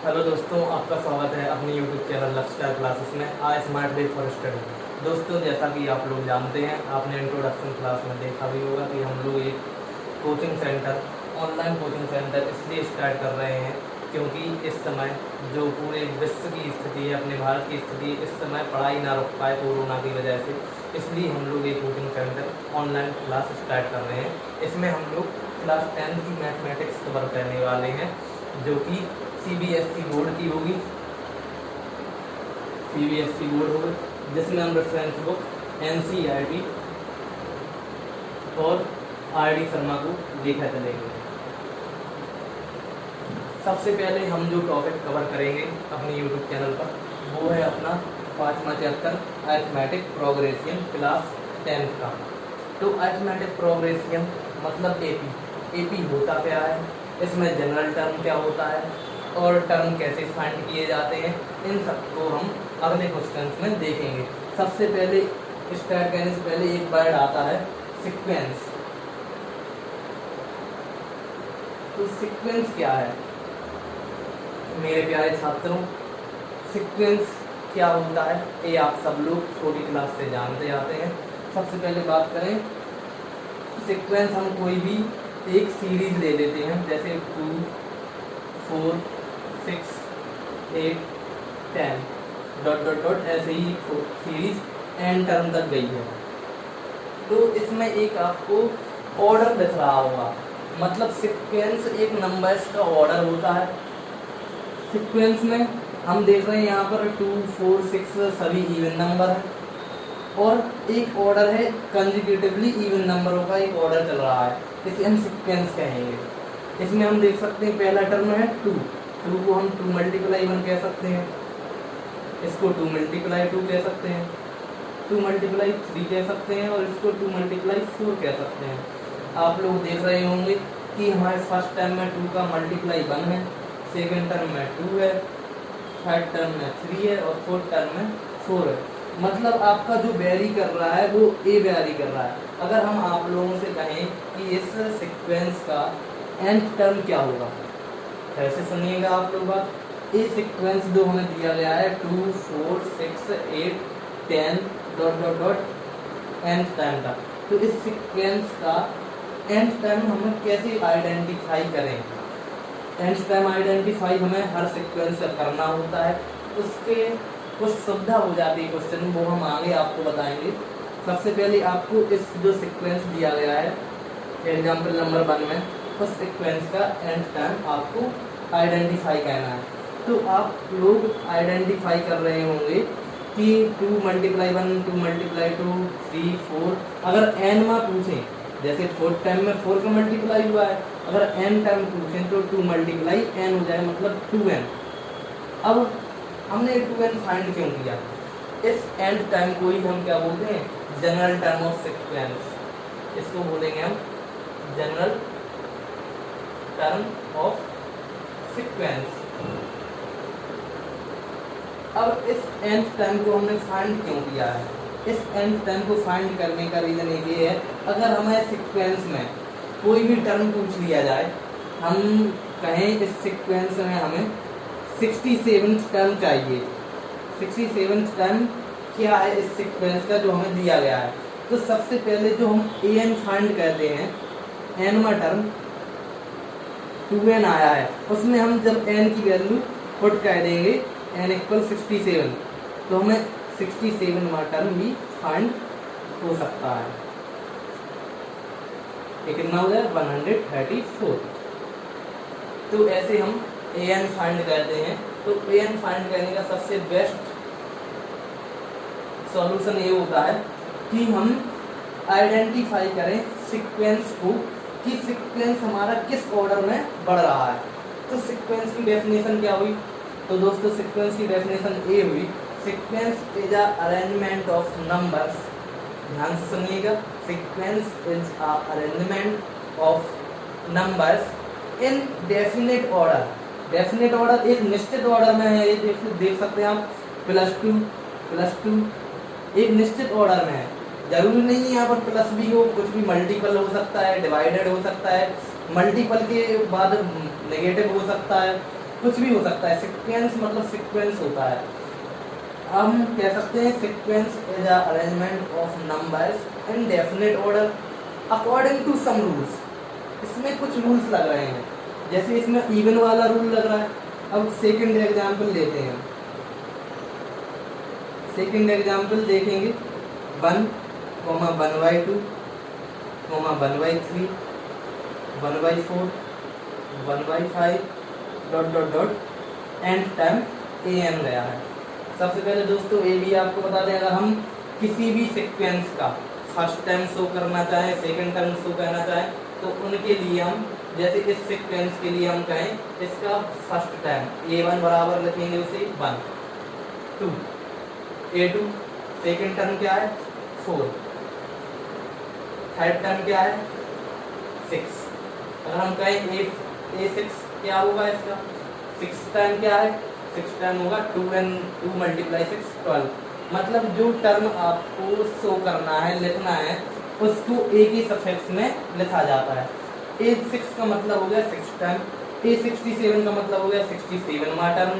Hello दोस्तों, आपका स्वागत है अपने यूट्यूब चैनल लक्ष्य क्लासेस में आ स्मार्ट वे फॉर स्टडी। दोस्तों, जैसा कि आप लोग जानते हैं, आपने इंट्रोडक्शन क्लास में देखा भी होगा कि हम लोग एक coaching centre, online coaching centre इसलिए स्टार्ट कर रहे हैं क्योंकि इस समय जो पूरे विश्व की स्थिति है, अपने भारत की स्थिति, इस समय पढ़ाई ना रुक पाए कोरोना की वजह से, इसलिए हम लोग एक coaching centre online class start कर रहे हैं। इसमें हम लोग क्लास 10 की मैथमेटिक्स कवर करने वाले हैं, जो कि CBSE बोर्ड की होगी, CBSE बोर्ड होगी, जिसमें हम रेफरेंस बुक NCERT और RD शर्मा को देखा चलेंगे। सबसे पहले हम जो टॉपिक कवर करेंगे अपने यूट्यूब चैनल पर, वो है अपना 5वां चैप्टर अरिथमेटिक प्रोग्रेशन क्लास 10 का। तो अरिथमेटिक प्रोग्रेशन मतलब AP होता क्या है, इसमें जनरल टर्म क्या होता है और टर्म कैसे फाइंड किए जाते हैं, इन सबको हम अगले क्वेश्चन में देखेंगे। सबसे पहले स्टार्ट करने से पहले एक वर्ड आता है सीक्वेंस। तो सीक्वेंस क्या है मेरे प्यारे छात्रों? सीक्वेंस क्या होता है ये आप सब लोग छोटी क्लास से जानते आते हैं। सबसे पहले बात करें, सीक्वेंस हम कोई भी एक सीरीज ले लेते हैं, जैसे 2, 4, 6, 8, 10 डॉट डॉट डॉट, ऐसे ही सीरीज एन टर्म तक गई है। तो इसमें एक आपको ऑर्डर दिख रहा होगा, मतलब सीक्वेंस एक नंबर्स का ऑर्डर होता है। सीक्वेंस में हम देख रहे हैं यहाँ पर 2, 4, 6 सभी इवन नंबर है और एक ऑर्डर है कंसेक्यूटिवली इवन नंबरों का एक ऑर्डर चल रहा है, इसे हम सीक्वेंस कहेंगे। इसमें हम देख सकते हैं पहला टर्म है 2 को हम 2 मल्टीप्लाई 1 कह सकते हैं, इसको 2 मल्टीप्लाई 2 कह सकते हैं, 2 मल्टीप्लाई 3 कह सकते हैं और इसको 2 मल्टीप्लाई 4 कह सकते हैं। आप लोग देख रहे होंगे कि हमारे फर्स्ट टर्म में 2 का मल्टीप्लाई 1 है, सेकेंड टर्म में 2 है, थर्ड टर्म में 3 है और फोर्थ टर्म में 4 है। मतलब आपका जो वेरी कर रहा है वो ए वेरी कर रहा है। अगर हम आप लोगों से कहें कि इस सीक्वेंस का nth टर्म क्या होगा, ऐसे सुनिएगा आप लोग बात। ये सीक्वेंस जो हमें दिया गया है 2, 4, 6, 8, 10 dot dot dot nth term का, तो इस सीक्वेंस का nth टर्म हमें कैसे आइडेंटिफाई करें? nth टर्म आइडेंटिफाई हमें हर सीक्वेंस का करना होता है, उसके कुछ सुविधा हो जाती है क्वेश्चन, वो हम आगे आपको बताएंगे। सबसे पहले आपको इस जो सीक्वेंस दिया गया है एग्जाम्पल नंबर 1 में, उस सीक्वेंस का nth टर्म आपको आइडेंटिफाई करना है। तो आप लोग आइडेंटिफाई कर रहे होंगे कि 2 मल्टीप्लाई 1, 2 मल्टीप्लाई 2, 3, 4। अगर n में पूछें, जैसे फोर्थ टर्म में 4 का मल्टीप्लाई हुआ है, अगर n टर्म पूछें तो 2 मल्टीप्लाई n हो जाए, मतलब 2n। अब हमने 2n फाइंड क्यों किया? इस nth टर्म को ही हम क्या बोलते हैं? General term of sequence. इसको बोलेंगे हम जनरल टर्म ऑफ सीक्वेंस। अब इस nth टर्म को हमने फाइंड क्यों किया है? इस nth टर्म को फाइंड करने का रीजन ये है, अगर हमें सीक्वेंस में कोई भी टर्म पूछ लिया जाए, हम कहें इस सीक्वेंस में हमें 67th टर्म चाहिए, 67th टर्म क्या है इस सीक्वेंस का जो हमें दिया गया है, तो सबसे पहले जो हम an फाइंड करते हैं, nवां टर्म 2n आया है, उसमें हम जब n की वैल्यू पुट कर देंगे n इक्वल 67, तो हमें 67वां टर्म भी फाइंड हो सकता है। ये कितना हो जाए? 134। तो ऐसे हम an फाइंड करते हैं। तो an फाइंड करने का सबसे बेस्ट सॉल्यूशन ये होता है कि हम आइडेंटिफाई करें सीक्वेंस को, कि सीक्वेंस हमारा किस ऑर्डर में बढ़ रहा है। तो सीक्वेंस की डेफिनेशन क्या हुई? तो दोस्तों, सीक्वेंस की डेफिनेशन ये हुई, sequence is a arrangement of numbers. ध्यान से सुनिएगा, sequence is a arrangement of numbers in definite order. Definite order एक निश्चित ऑर्डर में है, ये देख सकते हैं आप, +2 एक निश्चित ऑर्डर में है। जरूरी नहीं है यहाँ पर प्लस भी हो, कुछ भी मल्टीपल हो सकता है, डिवाइडेड हो सकता है, मल्टीपल के बाद नेगेटिव हो सकता है, कुछ भी हो सकता है। सीक्वेंस मतलब सीक्वेंस होता है। हम कह सकते हैं sequence is a arrangement of numbers in definite order according to some rules. इसमें कुछ रूल्स लग रहे हैं, जैसे इसमें इवन वाला रूल लग रहा है। अब सेकंड एग्जांपल लेते हैं। सेकंड एग्जांपल देखेंगे 1, 1/2, 1/3, 1/4, 1/5 ... एंड टाइम an गया है। सबसे पहले दोस्तों ये भी आपको बता दें, अगर हम किसी भी सीक्वेंस का फर्स्ट टाइम शो करना चाहें, सेकंड टाइम शो करना चाहें, तो उनके लिए हम जैसे इस सीक्वेंस के लिए हम कहें इसका फर्स्ट टाइम a1 बराबर लिखेंगे उसे 1, 2, a2, सेकंड टर्म क्या है 4, थर्ड टर्म क्या है 6। अगर हम कहें a6 क्या होगा इसका 6 टाइम क्या है 6 टाइम होगा 2 and 2 × 6 12। मतलब जो टर्म आपको शो करना है, लिखना है, उसको एक ही सफिक्स में लिखा जाता है। a6 का मतलब हो गया 6 टाइम, a67 का मतलब हो गया 67वां टर्म।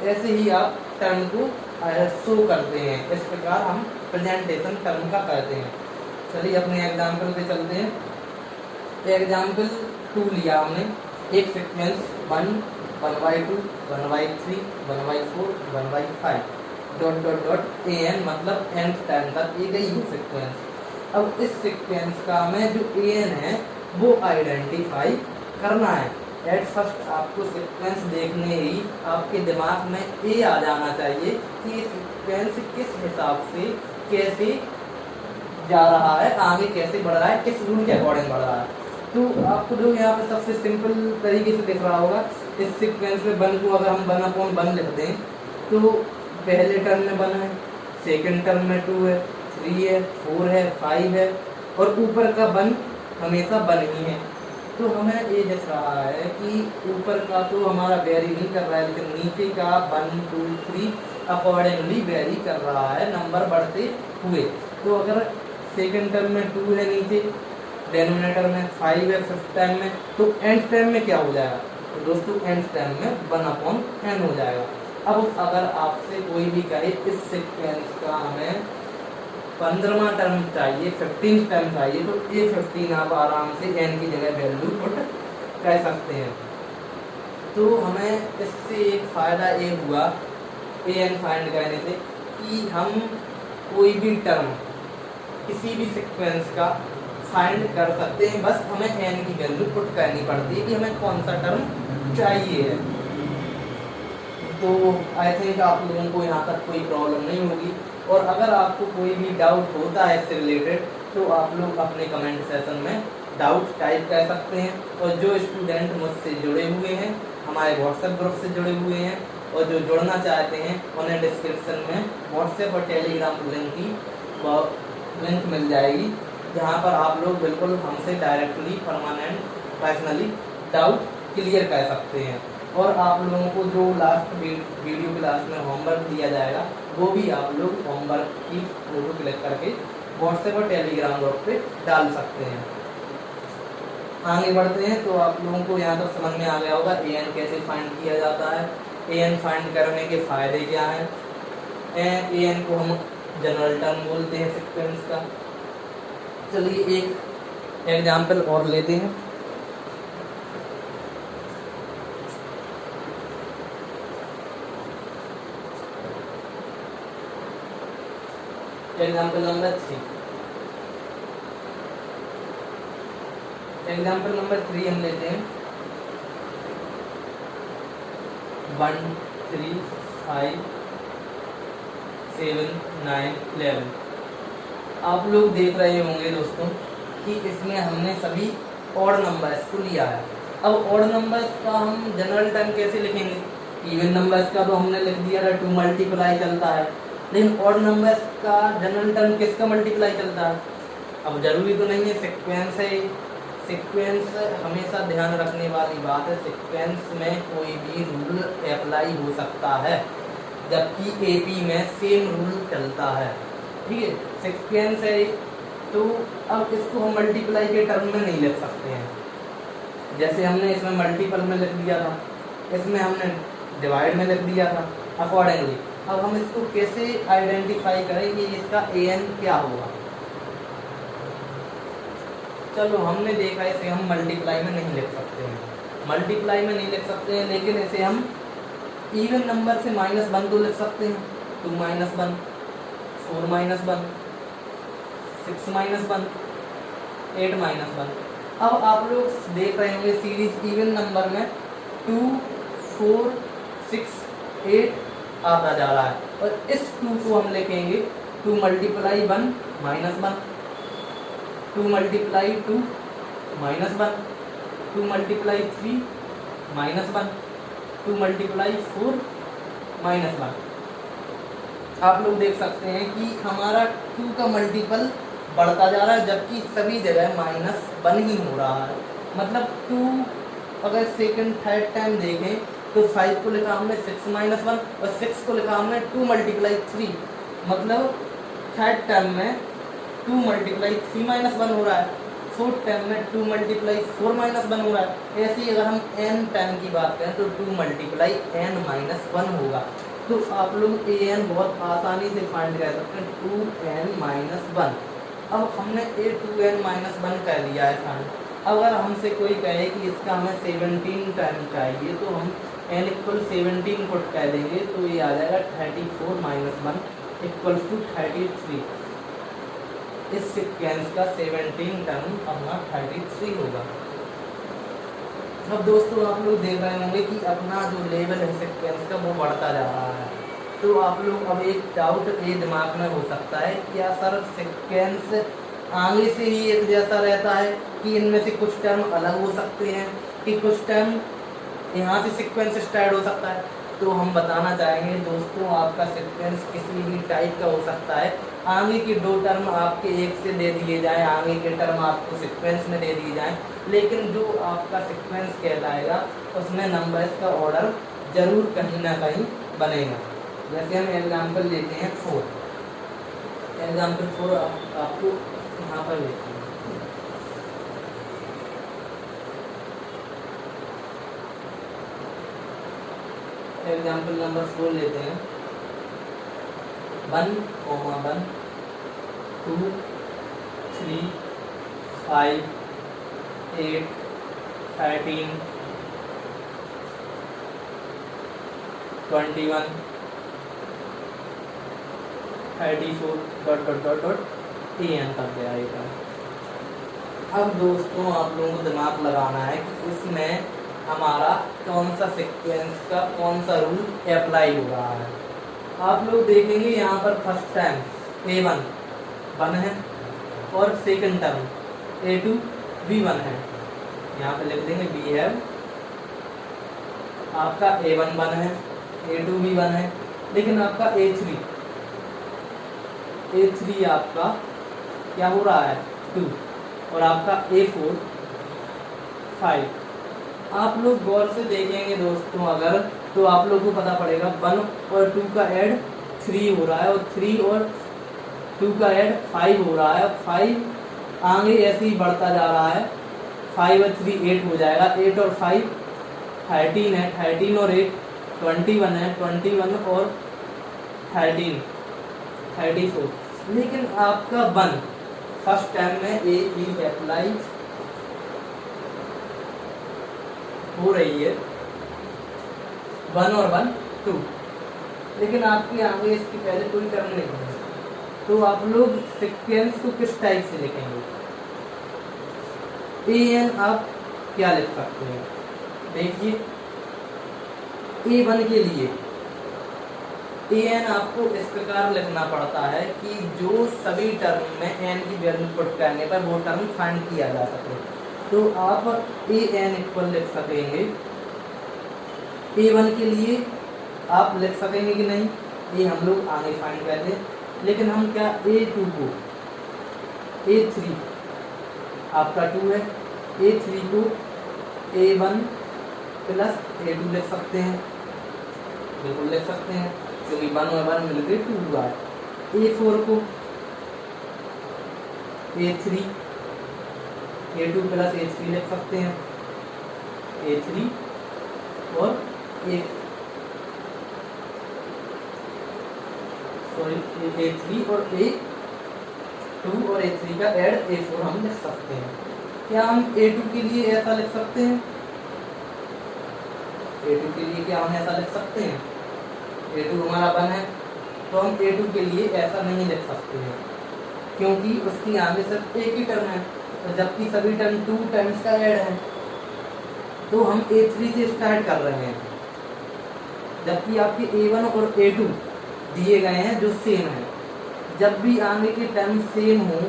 ऐसे ही आप टर्म को शो करते हैं। इस प्रकार हम प्रेजेंटेशन टर्म का करते हैं। चलिए अपने एग्जाम्पल पे चलते हैं। एग्जाम्पल 2 लिया हमने, एक सीक्वेंस 1, 1/2, 1/3, 1/4, 1/5 ... an मतलब nth टाइम तक ये गई है सीक्वेंस। अब इस सीक्वेंस का हमें जो an है वो आइडेंटिफाई करना है। एट फर्स्ट आपको सीक्वेंस देखने ही आपके दिमाग में ये आ जाना चाहिए कि ये सीक्वेंस किस हिसाब से कैसे जा रहा है, आगे कैसे बढ़ रहा है, किस रूल के अकॉर्डिंग बढ़ रहा है। तो आपको जो यहाँ पे सबसे सिंपल तरीके से दिख रहा होगा, इस सीक्वेंस में 1 को अगर हम 1/1 लिख दें तो पहले टर्म में 1 है, सेकंड टर्म में 2 है, 3 है, 4 है, 5 है और ऊपर का 1 हमेशा 1 ही है। तो हमें ये दिख रहा है कि ऊपर का तो हमारा वेरी नहीं कर रहा है, लेकिन नीचे का 1, 2, 3 अकॉर्डिंगली वेरी कर रहा है नंबर बढ़ते हुए। तो अगर सेकंड टर्म में 2 है, नीचे डिनोमिनेटर में 5 है, फिफ्थ टाइम में, तो एंड टाइम में क्या हो जाएगा तो दोस्तों एंड टाइम में 1/n हो जाएगा। अब अगर आपसे कोई भी कहे इस सीक्वेंस का हमें 15वां टर्म चाहिए, 15th टर्म चाहिए, तो ये 15 आप आराम से n की जगह वैल्यू पुट कर सकते हैं। तो हमें इससे एक फ़ायदा ये हुआ an फाइंड करने से कि हम कोई भी टर्म किसी भी सीक्वेंस का फाइंड कर सकते हैं। बस हमें n की वैल्यू पुट करनी पड़ती है कि हमें कौन सा टर्म चाहिए है। तो आई थिंक आप लोगों को यहाँ तक कोई प्रॉब्लम नहीं होगी। और अगर आपको कोई भी डाउट होता है इससे रिलेटेड तो आप लोग अपने कमेंट सेशन में डाउट टाइप कर सकते हैं। और जो स्टूडेंट मुझसे जुड़े हुए हैं, हमारे व्हाट्सएप ग्रुप से जुड़े हुए हैं और जो जुड़ना चाहते हैं, उन्हें डिस्क्रिप्शन में व्हाट्सएप और टेलीग्राम लिंक मिल जाएगी, जहाँ पर आप लोग बिल्कुल हमसे directly permanent personally doubt clear कर सकते हैं। और आप लोगों को जो लास्ट वीडियो के लास्ट में होमवर्क दिया जाएगा वो भी आप लोग होमवर्क की फोटो क्लिक करके व्हाट्सएप और टेलीग्राम ग्रुप पे डाल सकते हैं। आगे बढ़ते हैं। तो आप लोगों को यहाँ तक समझ में आ गया होगा an कैसे फाइंड किया जाता है, an फाइंड करने के फ़ायदे क्या हैं। an को हम जनरल टर्म बोलते हैं सीक्वेंस का। चलिए एक एग्जाम्पल और लेते हैं। एग्जाम्पल नंबर 3 हम लेते हैं 1, 3, 5, 7, 9, 11। आप लोग देख रहे होंगे दोस्तों कि इसमें हमने सभी ऑड नंबर्स को लिया है। अब ऑड नंबर्स का हम जनरल टर्म कैसे लिखेंगे? इवन नंबर्स का तो हमने लिख दिया था 2 मल्टीप्लाई चलता है, लेकिन ऑड नंबर्स का जनरल टर्म किसका मल्टीप्लाई चलता है? अब जरूरी तो नहीं है, सीक्वेंस है। सीक्वेंस हमेशा ध्यान रखने वाली बात है, सीक्वेंस में कोई भी रूल अप्लाई हो सकता है, जबकि एपी में सेम रूल चलता है। ठीक है, सीक्वेंस है तो अब इसको हम मल्टीप्लाई के टर्म में नहीं लिख सकते हैं। जैसे हमने इसमें मल्टीपल में लिख दिया था इसमें हमने डिवाइड में लिख दिया था अकॉर्डिंगली। अब हम इसको कैसे आइडेंटिफाई करें कि इसका an क्या होगा। चलो हमने देखा इसे हम मल्टीप्लाई में नहीं लिख सकते हैं, मल्टीप्लाई में नहीं लिख सकते हैं, लेकिन इसे हम इवन नंबर से -1 तो लिख सकते हैं। 2 - 1, 4 - 1, 6 - 1, 8 - 1। अब आप लोग देख रहे होंगे सीरीज इवन नंबर में 2, 4, 6, 8 आता जा रहा है, और इस 2 को हम लिखेंगे 2 × 1 -1, 2 × 2 -1, 2 × 3 -1, 2 × 4 -1। आप लोग देख सकते हैं कि हमारा 2 का मल्टीपल बढ़ता जा रहा है, जबकि सभी जगह -1 ही हो रहा है। मतलब 2 अगर सेकंड थर्ड टाइम देखें तो 5 को लिखा हमने 6 - 1 और 6 को लिखा हमने 2 × 3। मतलब थर्ड टर्म में 2 × 3 -1 हो रहा है, फोर्थ टर्म में 2 × 4 -1 हो रहा है। ऐसे ही अगर हम n टर्म की बात करें तो 2 × n - 1 होगा। तो आप लोग an बहुत आसानी से फाइंड कर सकते हैं, 2n - 1। अब हमने 2n - 1 कर लिया है फाइंड। अगर हमसे कोई कहे कि इसका हमें 17 टर्म चाहिए तो हम n = 17 पुट कर देंगे, तो ये आ जाएगा 34 - 1 = 33। इस सीक्वेंस का 17 टर्म अपना 33 होगा। अब दोस्तों आप लोग देख रहे होंगे कि अपना जो लेवल है सीक्वेंस का वो बढ़ता जा रहा है। तो आप लोग अब एक डाउट ये दिमाग में हो सकता है, क्या सर सीक्वेंस आगे से ही एक जैसा रहता है कि इनमें से कुछ टर्म अलग हो सकते हैं, कि कुछ टर्म यहाँ से सीक्वेंस स्टार्ट हो सकता है? तो हम बताना चाहेंगे दोस्तों, आपका सीक्वेंस किसी भी टाइप का हो सकता है। आगे के 2 टर्म आपके एक से दे दिए जाएं, आगे के टर्म आपको सीक्वेंस में दे दिए जाएं, लेकिन जो आपका सीक्वेंस कहलाएगा उसमें नंबर्स का ऑर्डर जरूर कहीं ना कहीं बनेगा। जैसे हम एग्जाम्पल लेते हैं 4, एग्जाम्पल 4 आपको यहाँ पर लेते हैं। एग्जाम्पल नंबर 4 लेते हैं, 1, 1, 2, 3, 5, 8, 13, 21, 34 ... an तक जाएगा। अब दोस्तों आप लोगों को दिमाग लगाना है कि इसमें हमारा कौन सा सीक्वेंस का कौन सा रूल अप्लाई हो रहा है। आप लोग देखेंगे यहाँ पर फर्स्ट टाइम a1 1 है और सेकंड टर्म a2 भी 1 है। यहाँ पे लिख देंगे वी हैव, आपका a1 1 है, a2 भी 1 है, लेकिन आपका a3 आपका क्या हो रहा है 2 और आपका a4 5। आप लोग गौर से देखेंगे दोस्तों अगर, तो आप लोग को पता पड़ेगा 1 और 2 का ऐड 3 हो रहा है, और 3 और 2 का ऐड 5 हो रहा है। 5 आगे ऐसे ही बढ़ता जा रहा है, 5 और 3 8 हो जाएगा, 8 और 5 13 है, 13 और 8 21 है, 21 और 13 34। लेकिन आपका 1 फर्स्ट टाइम में ए बी अप्लाई हो रही है, 1 और 1 2, लेकिन आपके आगे इसके पहले कोई टर्म नहीं है। तो आप लोग सीक्वेंस को किस टाइप से लिखेंगे? an आप क्या लिख सकते हैं? देखिए a1 के लिए an आपको इस प्रकार लिखना पड़ता है कि जो सभी टर्म में n की वैल्यू पुट करने पर वो टर्म फाइंड किया जा सके। तो आप an इक्वल लिख सकेंगे, a1 के लिए आप लिख सकेंगे कि नहीं, ये हम लोग आगे फाइंड कर दें। लेकिन हम क्या a2 को a3 आपका 2 है, a3 को a1 प्लस a2 लिख सकते हैं, बिल्कुल लिख सकते हैं, क्योंकि 1 और 1 मिलकर 2 हुआ है। a4 को a3 a2 प्लस a3 लिख सकते हैं, a3 और A3 और A2 और A3 का ऐड A4 हम लिख सकते हैं। क्या हम A2 के लिए ऐसा लिख सकते हैं? A2 के लिए क्या हम ऐसा लिख सकते हैं? A2 हमारा 1 है, तो हम A2 के लिए ऐसा नहीं लिख सकते हैं, क्योंकि उसकी आगे सिर्फ एक ही टर्म है, तो जबकि सभी टर्म 2 टाइम्स का ऐड है। तो हम A3 से स्टार्ट कर रहे हैं, जबकि आपके A1 और A2 दिए गए हैं जो सेम है। जब भी आगे के टर्म सेम हो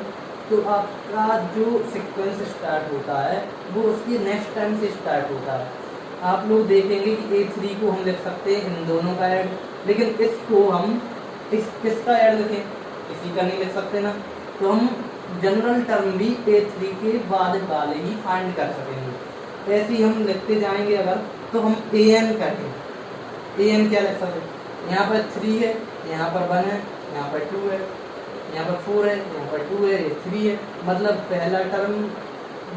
तो आपका जो सीक्वेंस स्टार्ट होता है वो उसके नेक्स्ट टर्म से स्टार्ट होता है। आप लोग देखेंगे कि A3 को हम लिख सकते हैं इन दोनों का ऐड, लेकिन इसको हम किसका ऐड लिखें? किसी का नहीं लिख सकते ना। तो हम जनरल टर्म भी A3 के बाद वाले ही फाइंड कर सकेंगे। ऐसे ही हम लिखते जाएंगे अगर, तो हम AN करें। AN क्या लिख सकते हैं? यहाँ पर 3 है, यहाँ पर 1 है, यहाँ पर 2 है, यहाँ पर 4 है, यहाँ पर 2 है, ये 3 है। मतलब पहला टर्म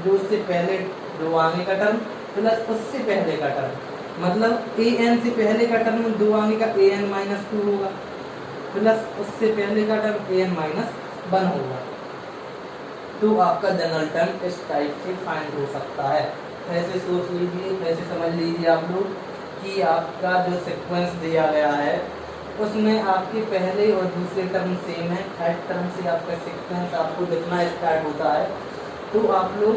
जो उससे पहले दो आगे का टर्म प्लस उससे पहले का टर्म, मतलब AN से पहले का टर्म दो आगे का AN-2 होगा, प्लस उससे पहले का टर्म AN-1 होगा। तो आपका जनरल टर्म इस टाइप से फाइंड हो सकता है। ऐसे सोच लीजिए, ऐसे समझ लीजिए आप लोग कि आपका जो सीक्वेंस दिया गया है उसमें आपके पहले और दूसरे टर्म सेम है, थर्ड टर्म से आपका सीक्वेंस आपको लिखना स्टार्ट होता है। तो आप लोग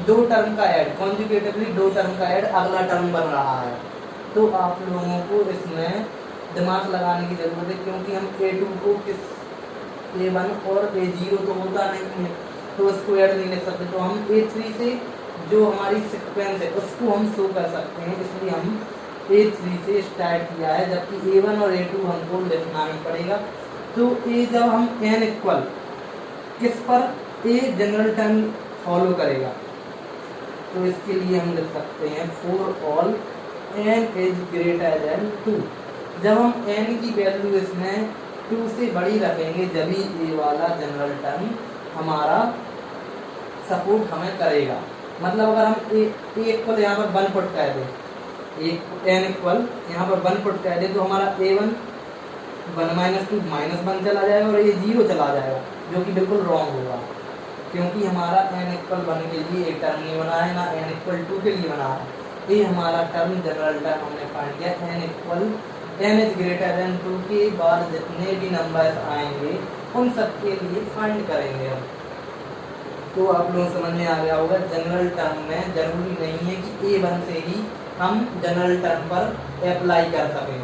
दो टर्म का ऐड, कॉन्जुगेटिवली दो टर्म का ऐड अगला टर्म बन रहा है, तो आप लोगों को इसमें दिमाग लगाने की ज़रूरत है, क्योंकि हम A2 को किस A1 और A0 तो होता नहीं है, तो उसको ऐड नहीं लिख सकते। तो हम A3 से जो हमारी सीक्वेंस है उसको हम शो कर सकते हैं, इसलिए हम A3 से स्टार्ट किया है, जबकि A1 और A2 हमको लिखना ही पड़ेगा। तो A जब हम n इक्वल किस पर A जनरल टर्म फॉलो करेगा, तो इसके लिए हम लिख सकते हैं for all n is greater than 2। जब हम n की वैल्यू इसमें 2 से बड़ी रखेंगे जभी A वाला जनरल टर्म हमारा सपोर्ट हमें करेगा। मतलब अगर हम A इक्वल यहाँ पर 1 पुट कर दें, n इक्वल यहाँ पर 1 पुट कर दें, तो हमारा A1 1-2 -1 चला जाएगा और A0 चला जाएगा, जो कि बिल्कुल रॉन्ग होगा, क्योंकि हमारा n इक्वल 1 के लिए एक टर्म नहीं बना है, ना n इक्वल 2 के लिए बना है। ये हमारा टर्म जनरल टर्म हमने फाइंड किया, n इज ग्रेटर देन 2 के बाद जितने भी नंबर्स आएंगे उन सब के लिए फाइंड करेंगे हम। तो आप लोग समझ में आ गया होगा, जनरल टर्म में जरूरी नहीं है कि A1 से ही हम जनरल टर्म पर अप्लाई कर सकें।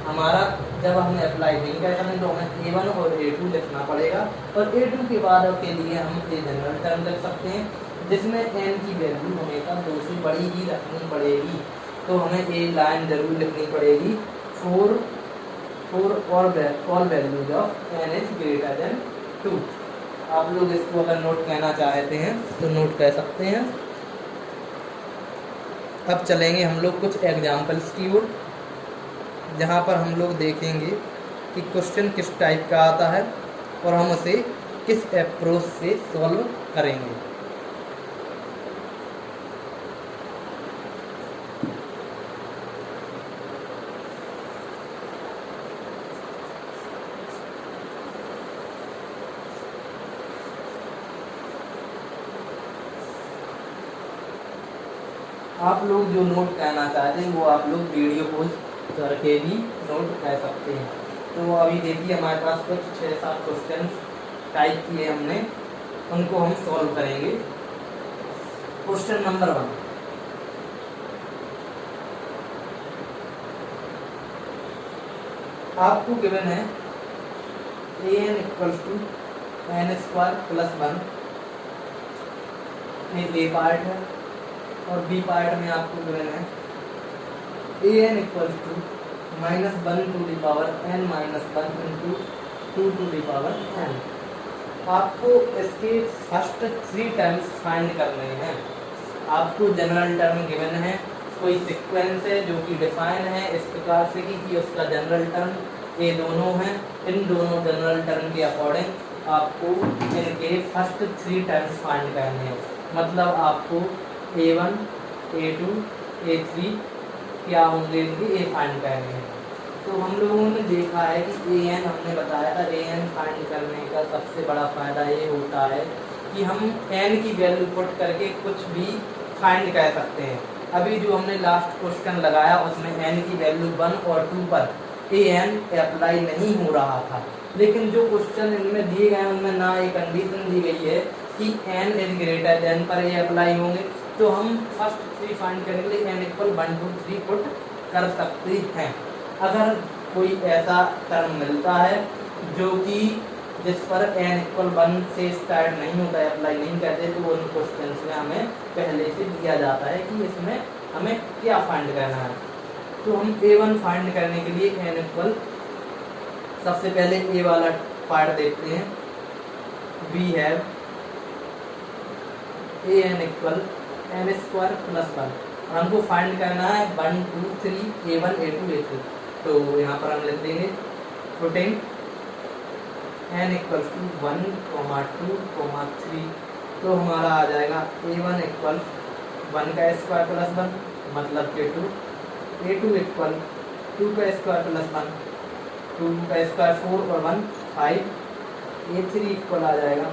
हमारा जब हम अप्लाई नहीं कर सकें तो हमें A1 और A2 लिखना पड़ेगा, और A2 के बाद के लिए हम A जनरल टर्म लिख सकते हैं, जिसमें n की वैल्यू हमेशा 2 से बड़ी ही रखनी पड़ेगी। तो हमें A लाइन जरूर लिखनी पड़ेगी, for all values of n is greater than 2। आप लोग इसको अगर नोट कहना चाहते हैं तो नोट कह सकते हैं। अब चलेंगे हम लोग कुछ एग्जाम्पल्स की ओर, जहाँ पर हम लोग देखेंगे कि क्वेश्चन किस टाइप का आता है और हम उसे किस अप्रोच से सॉल्व करेंगे। आप लोग जो नोट कहना चाहते हैं वो आप लोग वीडियो पॉज करके भी नोट कह सकते हैं। तो अभी देखिए हमारे पास कुछ 6-7 क्वेश्चन टाइप किए हमने, उनको हम सॉल्व करेंगे। क्वेश्चन नंबर 1, आपको गिवन है an इक्वल्स टू n² + 1, ये A पार्ट है, और बी पार्ट में आपको गिवन है an equals to -1 to the power n - 1 into 2 to the power n। आपको इसके फर्स्ट 3 टर्म्स फाइंड करने हैं। आपको जनरल टर्म गिवन है, कोई सीक्वेंस है जो कि डिफाइन है इस प्रकार से कि उसका जनरल टर्म ये दोनों हैं। इन दोनों जनरल टर्म के अकॉर्डिंग आपको इनके फर्स्ट 3 टर्म्स फाइंड करने हैं। मतलब आपको A1, A2, A3 क्या होंगे इनके, ए फाइंड करने हैं। तो हम लोगों ने देखा है कि ए एन, हमने बताया था ए एन फाइंड करने का सबसे बड़ा फ़ायदा ये होता है कि हम एन की वैल्यू पुट करके कुछ भी फाइंड कर सकते हैं। अभी जो हमने लास्ट क्वेश्चन लगाया उसमें एन की वैल्यू 1 और 2 पर ए एन अप्लाई नहीं हो रहा था, लेकिन जो क्वेश्चन इनमें दिए गए हैं उनमें ना एक कंडीशन दी गई है कि एन इज ग्रेटर देन पर ये अप्लाई होंगे। तो हम फर्स्ट 3 फाइंड करने के लिए एन इक्वल 1 2 3 पुट कर सकते हैं। अगर कोई ऐसा टर्म मिलता है जो कि जिस पर एन इक्वल 1 से स्टार्ट नहीं होता है, अप्लाई नहीं करते, तो उन क्वेश्चंस में हमें पहले से दिया जाता है कि इसमें हमें क्या फाइंड करना है। तो हम A1 फाइंड करने के लिए एन इक्वल, सबसे पहले ए वाला पार्ट देखते हैं। We have a n equal n square plus 1, हमको फाइंड करना है 1 2 3 A1 A2 A3। तो यहाँ पर हम लिख देंगे पुटिंग एन इक्वल टू 1 2 3, तो हमारा आ जाएगा A1 इक्वल 1 का स्क्वायर प्लस 1 मतलब A2, A2 इक्वल 2 का स्क्वायर प्लस 1 2 का स्क्वायर 4 और 1 5, A3 इक्वल आ जाएगा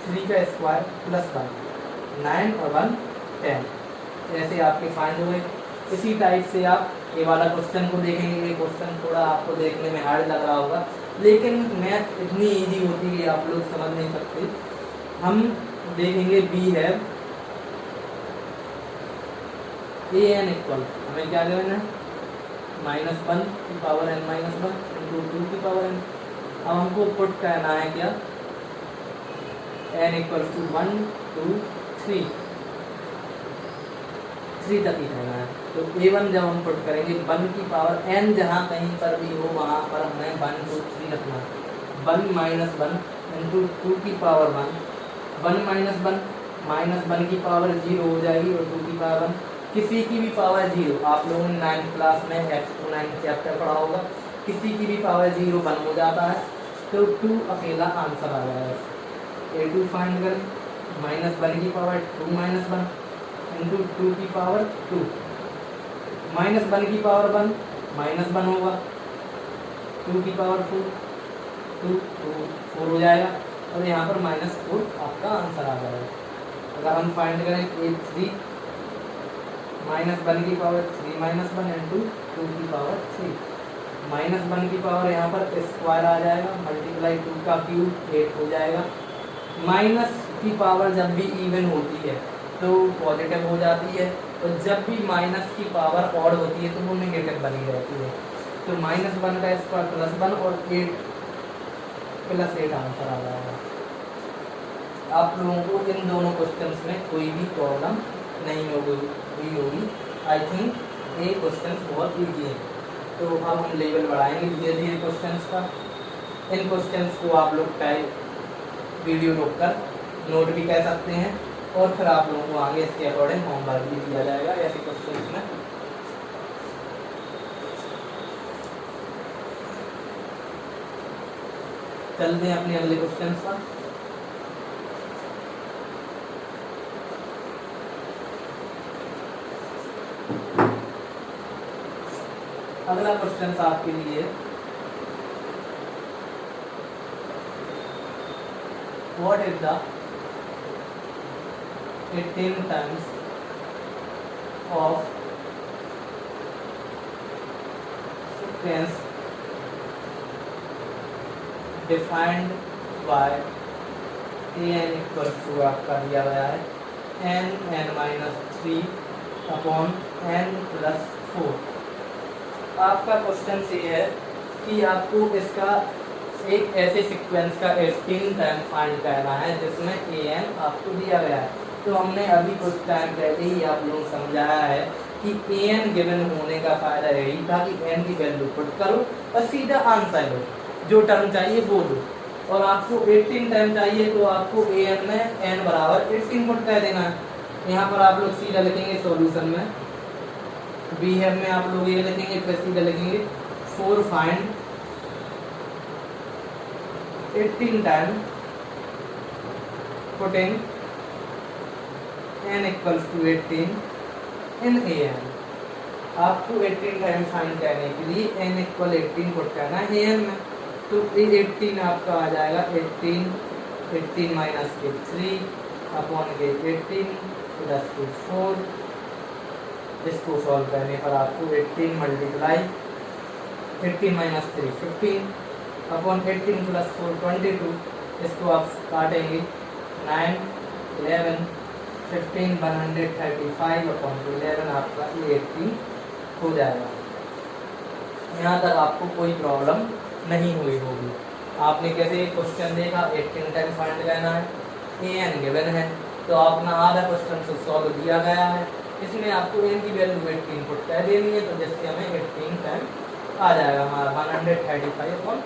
3 का स्क्वायर प्लस 1 9 और 1 10। ऐसे आपके फाइंड हुए। इसी टाइप से आप ये वाला क्वेश्चन को देखेंगे। ये क्वेश्चन थोड़ा आपको देखने में हार्ड लग रहा होगा, लेकिन मैथ इतनी इजी होती है आप लोग समझ नहीं सकते। हम देखेंगे बी है ए एन इक्वल, हमें क्या लेना है -1 की पावर n -1 इंटू 2 की पावर n। अब हमको पुट करना है क्या, n इक्वल टू 1 2 3 तक ही रहना है। तो A1 जब हम पुट करेंगे 1 की पावर n जहाँ कहीं पर भी हो वहाँ पर हमें 1 2 3 रखना है। 1 -1 इंटू 2 की पावर 1 1 -1 -1 की पावर 0 हो जाएगी और 2 की पावर 1, किसी की भी पावर 0। आप लोगों ने 9th क्लास में एक्सपोनेंट चैप्टर पढ़ा होगा, किसी की भी पावर 0 1 हो जाता है, तो 2 अकेला आंसर आ जाएगा। A2 फाइंड करें -1 की पावर 2 -1 इंटू 2 की पावर 2 -1 की पावर 1 -1 होगा, 2 की पावर 2 2 4 हो जाएगा और यहाँ पर -4 आपका आंसर आ जाएगा। अगर हम फाइंड करें A3 -1 की पावर 3 -1 इंटू 2 की पावर 3 -1 की पावर यहाँ पर स्क्वायर आ जाएगा मल्टीप्लाई 2 का क्यूब 8 हो जाएगा। माइनस की पावर जब भी इवन होती है तो पॉजिटिव हो जाती है, और जब भी माइनस की पावर ऑड होती है तो वो नेगेटिव बनी रहती है। तो -1 का स्क्वायर प्लस 1 और 8 प्लस 8 आंसर आ जाएगा। आप लोगों को इन दोनों क्वेश्चंस में कोई भी प्रॉब्लम नहीं होगी। आई थिंक ये क्वेश्चंस बहुत ईजी है। तो अब हम लेवल बढ़ाएंगे धीरे धीरे क्वेश्चंस का। इन क्वेश्चंस को आप लोग वीडियो रोककर नोट भी कर सकते हैं, और फिर आप लोगों को आगे इसके अकॉर्डिंग होमवर्क भी दिया जाएगा ऐसे क्वेश्चंस में। चलते हैं अपने अगले क्वेश्चंस पर। अगला क्वेश्चन आपके लिए what is the 18 times of sequence defined by an equal to आपका दिया गया है n-3 अपॉन n+4। आपका क्वेश्चन ये है कि आपको इसका एक ऐसे सीक्वेंस का 18 टाइम फाइंड करना है जिसमें an आपको दिया गया है। तो हमने अभी कुछ टाइम पहले ही आप लोग समझाया है कि an गिवन होने का फायदा यही था कि n की वैल्यू पुट करो और सीधा आंसर लो, जो टर्म चाहिए वो लो। और आपको 18 टाइम चाहिए तो आपको an में n बराबर 18 पुट कर देना है। यहाँ पर आप लोग सीधा लिखेंगे सॉल्यूशन में, बी है में आप लोग ये लिखेंगे, फिर सीधा लिखेंगे 4 find 18 time putting n equals to 18 in an। आपको 18 टाइम फाइंड करने के लिए n इक्वल 18 पुट करना है an में, तो 18 आपका आ जाएगा 18 माइनस के 3 अपॉन के 18 प्लस के 4। इसको सॉल्व करने पर आपको 18 मल्टीप्लाई 18 माइनस 3 15 अपॉन 18 प्लस 4 22। इसको आप काटेंगे 9 11 15 135 अपॉन 11 आपका 18 हो जाएगा। यहाँ तक आपको कोई प्रॉब्लम नहीं हुई होगी। आपने कैसे क्वेश्चन देखा, 18 टाइम फाइंड करना है, an गिवन है, तो अपना आधा क्वेश्चन से सॉल्व दिया गया है। इसमें आपको n की वैल्यू 18 पुट कर देनी है, तो जैसे हमें 18 टाइम आ जाएगा हमारा 135 अपॉन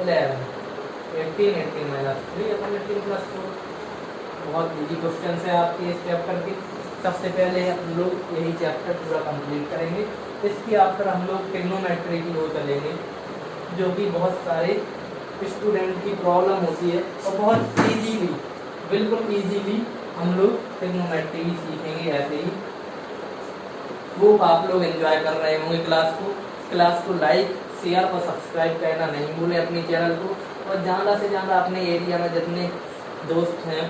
11 18 माइनस 3 अपॉन 18 प्लस 4। बहुत इजी क्वेश्चन है आपके इस चैप्टर की। सबसे पहले हम लोग यही चैप्टर पूरा कंप्लीट करेंगे। इसके आफ्टर हम लोग ट्रिग्नोमेट्री की ओर चलेंगे, जो कि बहुत सारे स्टूडेंट की प्रॉब्लम होती है और बहुत इजीली, बिल्कुल इजीली हम लोग ट्रिग्नोमेट्री भी सीखेंगे। ऐसे ही वो आप लोग एंजॉय कर रहे होंगे क्लास को लाइक शेयर और सब्सक्राइब करना नहीं भूलें अपनी चैनल को। और ज़्यादा से ज़्यादा अपने एरिया में जितने दोस्त हैं,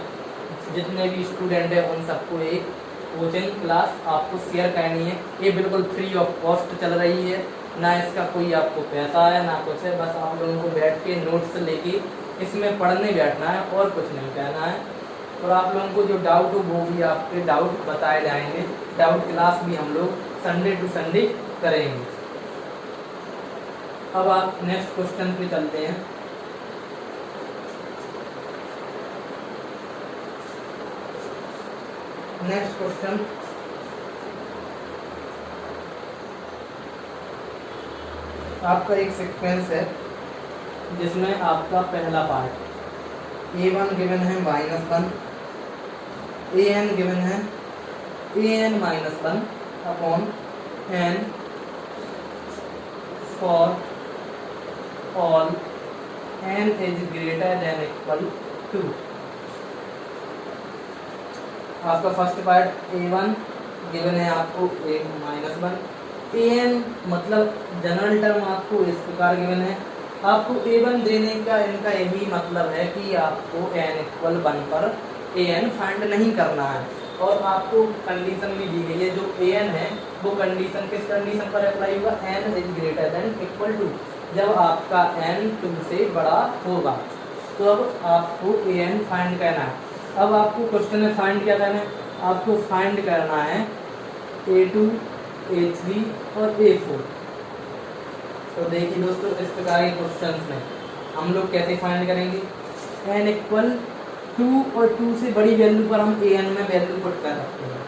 जितने भी स्टूडेंट हैं, उन सबको एक कोचिंग क्लास आपको शेयर करनी है। ये बिल्कुल फ्री ऑफ कॉस्ट चल रही है, ना इसका कोई आपको पैसा है ना कुछ है। बस आप लोगों को बैठ के नोट्स लेके इसमें पढ़ने बैठना है और कुछ नहीं कहना है। और आप लोगों को जो डाउट हो वो भी आपके डाउट बताए जाएंगे। डाउट क्लास भी हम लोग संडे टू संडे करेंगे। अब आप नेक्स्ट क्वेश्चन पे चलते हैं। नेक्स्ट क्वेश्चन आपका एक सीक्वेंस है जिसमें आपका पहला पार्ट a1 गिवन है -1, an गिवन है an -1 upon n for all n is greater than equal to. आपका फर्स्ट पार्ट a1 गिवन है आपको a -1, an मतलब जनरल टर्म आपको इस प्रकार गिवन है। आपको a1 देने का इनका यही मतलब है कि आपको n इक्वल 1 पर an फाइंड नहीं करना है। और आपको कंडीशन भी दी गई है, जो an है वो कंडीशन किस कंडीशन पर अप्लाई होगा, n is greater than equal to. जब आपका n 2 से बड़ा होगा तो अब आपको an फाइंड करना है। अब आपको क्वेश्चन में फाइंड क्या करना है, आपको फाइंड करना है a2 a3 और a4। तो देखिए दोस्तों, इस प्रकार के क्वेश्चंस में हम लोग कैसे फाइंड करेंगे, n इक्वल 2 और 2 से बड़ी वैल्यू पर हम an में वैल्यू पुट कर सकते हैं।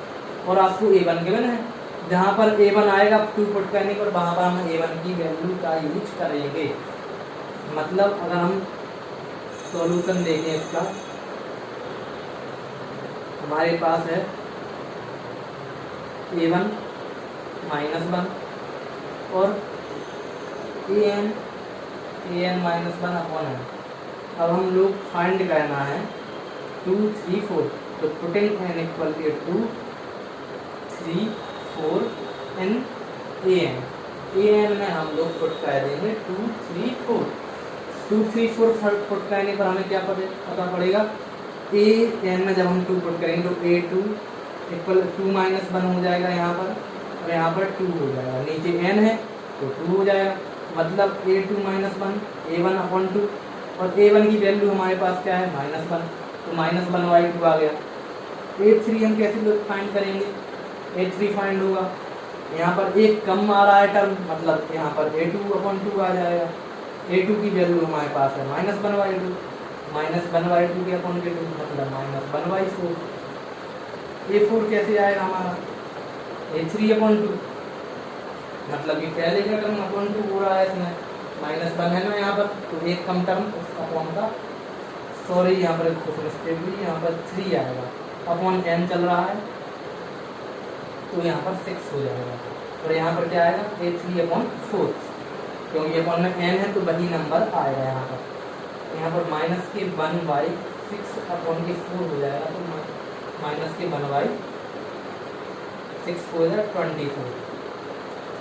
और आपको a1 गिवन है, जहाँ पर a1 आएगा 2 पुट करने पर वहाँ पर हम a1 की वैल्यू का यूज करेंगे। मतलब अगर हम सॉल्यूशन देखें इसका, हमारे पास है a1 -1 और an -1 अपॉन n। अब हम लोग फाइंड करना है 2 3 4, तो putting n equal to 2 3 4 in an में हम लोग पुट कर देंगे 2 3 4। 2 3 4 पुट करने पर हमें क्या पता पड़ेगा, an में जब हम 2 पुट करेंगे तो a2 इक्वल 2 -1 हो जाएगा यहाँ पर, और यहाँ पर 2 हो जाएगा। नीचे n है तो 2 हो जाएगा, मतलब a2 -1 a1 अपॉन 2। और a1 की वैल्यू हमारे पास क्या है, -1, तो -1/2 आ गया। a3 हम कैसे लोग फाइंड करेंगे, a3 फाइंड होगा, यहाँ पर एक कम आ रहा है टर्म, मतलब यहाँ पर a2 अपॉन 2 आ जाएगा। a2 की वैल्यू हमारे पास है -1/2, -1/2 के अपॉन के 2 मतलब -1/4। a4 कैसे आएगा हमारा, a3 अपॉन 2, मतलब ये पहले का टर्म अपॉन 2 हो रहा है, इसमें -1 है ना यहाँ पर, तो एक कम टर्म उस अपॉन का, सॉरी यहाँ पर कुछ मिस्टेक हुई, यहाँ पर 3 आएगा, अपॉन n चल रहा है तो यहाँ पर 6 हो जाएगा। और यहाँ पर क्या आएगा, a3 अपॉन 4, क्योंकि अपॉन में n है तो वही नंबर आएगा यहाँ पर। यहाँ पर -1/6 अपॉन के 4 हो जाएगा, तो -1/6 हो जाएगा 24।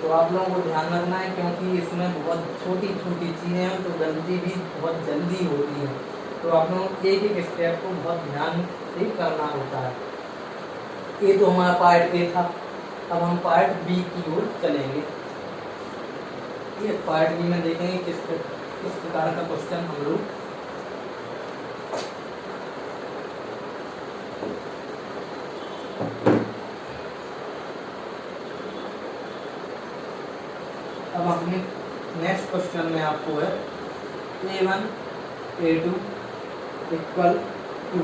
तो आप लोगों को ध्यान रखना है, क्योंकि इसमें बहुत छोटी छोटी चीज़ें हैं तो गलती भी बहुत जल्दी होती है। तो आप लोगों को एक एक स्टेप को बहुत ध्यान से करना होता है। ये तो हमारा पार्ट ए था। अब हम पार्ट बी की ओर चलेंगे। ये पार्ट बी में देखेंगे किस प्रकार का क्वेश्चन हम लोग अब अपने नेक्स्ट क्वेश्चन में आपको है A1 A2 इक्वल 2,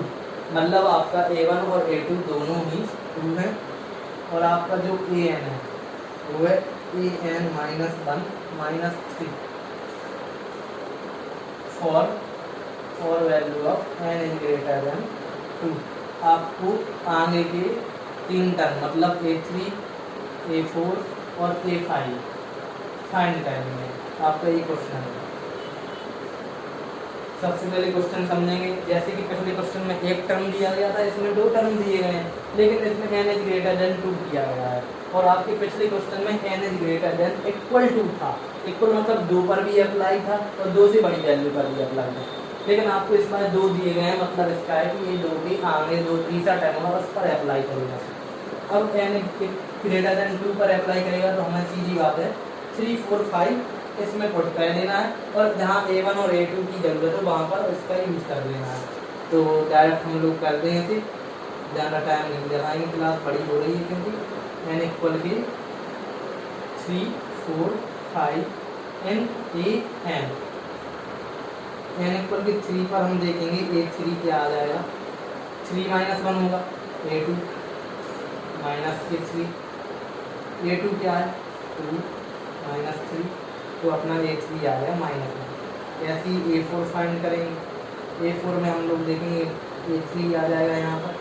मतलब आपका A1 और A2 दोनों ही 2 है, और आपका जो AN है वो है AN -1 -3 for value of n is greater than 2। आपको आगे के 3 टर्म मतलब A3 A4 और A5 फाइंड करनी है। आपका ये क्वेश्चन है। सबसे पहले क्वेश्चन समझेंगे। जैसे कि पहले क्वेश्चन में एक टर्म दिया गया था, इसमें 2 टर्म दिए गए हैं, लेकिन इसमें n इज ग्रेटर देन 2 दिया गया है। और आपके पिछले क्वेश्चन में n is greater than equal to था। इक्वल मतलब 2 पर भी अप्लाई था और 2 से बड़ी वैल्यू पर भी अप्लाई था, लेकिन आपको इस बार 2 दिए गए हैं, मतलब इसका है कि ये 2 के आगे 2 तीसरा टर्म होगा, उस पर अप्लाई करेगा। अब n ग्रेटर देन 2 पर अप्लाई करेगा तो हमें सीधी बात है 3 4 5 इसमें पुट कर देना है, और जहाँ A1 और A2 की ज़रूरत है वहाँ पर इसका यूज कर देना है। तो डायरेक्ट हम लोग करते हैं इसे, ज़्यादा टाइम नहीं लगाएंगे, क्लास बड़ी हो रही है क्योंकि n इक्वल के 3 4 5 n n इक्वल के 3 पर हम देखेंगे A3 क्या आ जाएगा, 3 -1 होगा, A2 -3 A2 क्या है 2 -3, तो अपना A3 आ गया -1। ऐसे ही A4 फाइंड करेंगे। A4 में हम लोग देखेंगे A3 आ जाएगा यहाँ पर